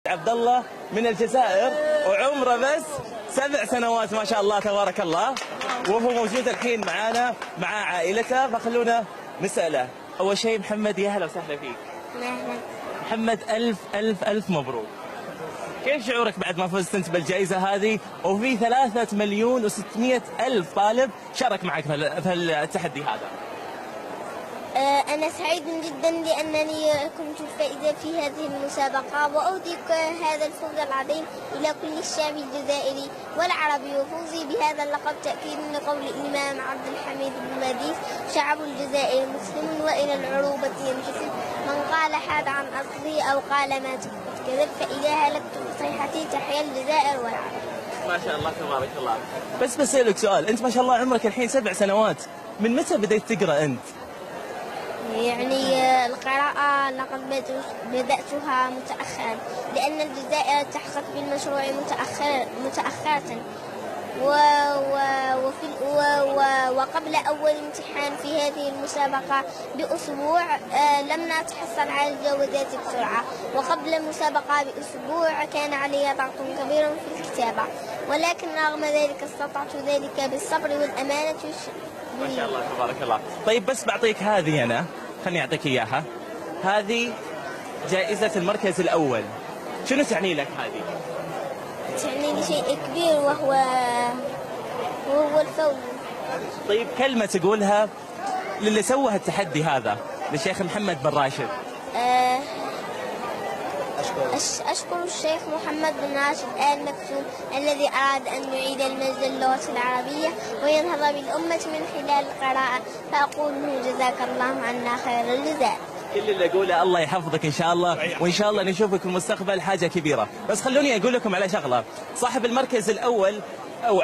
عبد الله من الجزائر وعمره بس 7 سنوات ما شاء الله تبارك الله، وهو موجود الحين معانا مع عائلته، فخلونا نسأله. أول شيء محمد، يا هلا وسهلا فيك. أهلا. محمد، ألف ألف ألف مبروك. كيف شعورك بعد ما فزت أنت بالجائزة هذه وفي 3,600,000 طالب شارك معك في التحدي هذا؟ أنا سعيد جدا لأنني كنت الفائزة في هذه المسابقة، وأهدي هذا الفوز العظيم إلى كل الشعب الجزائري والعربي، وفوزي بهذا اللقب تأكيد لقول الإمام عبد الحميد بن مديس: شعب الجزائر مسلم وإلى العروبة ينتسب، من قال حاد عن أصله أو قال ما كذب، فإذا هلكت بصيحتي تحيا الجزائر والعرب. ما شاء الله تبارك الله. بس بسألك سؤال، أنت ما شاء الله عمرك الحين 7 سنوات، من متى بديت تقرأ أنت؟ يعني القراءة لقد بدأتها متأخرا، لأن الجزائر التحقت بالمشروع متأخرة، وقبل أول امتحان في هذه المسابقة بأسبوع لم نتحصل على الجوازات بسرعة، وقبل المسابقة بأسبوع كان علي ضغط كبير في الكتابة، ولكن رغم ذلك استطعت ذلك بالصبر والأمانة. ما شاء الله تبارك الله. طيب بس بعطيك هذه، أنا خلني أعطيك إياها. هذه جائزة المركز الأول، شنو تعني لك هذه؟ تعني لي شيء كبير وهو الفوز. طيب كلمة تقولها للي سوى التحدي هذا، للشيخ محمد بن راشد. أشكر الشيخ محمد بن راشد آل مكتوم الذي أراد أن يعيد المجد للغة العربية وينهض بالأمة من خلال القراءة، فأقول له جزاك الله عنا خير الجزاء. كل اللي أقوله الله يحفظك إن شاء الله، وإن شاء الله نشوفك في المستقبل حاجة كبيرة. بس خلوني أقول لكم على شغلة، صاحب المركز الأول أو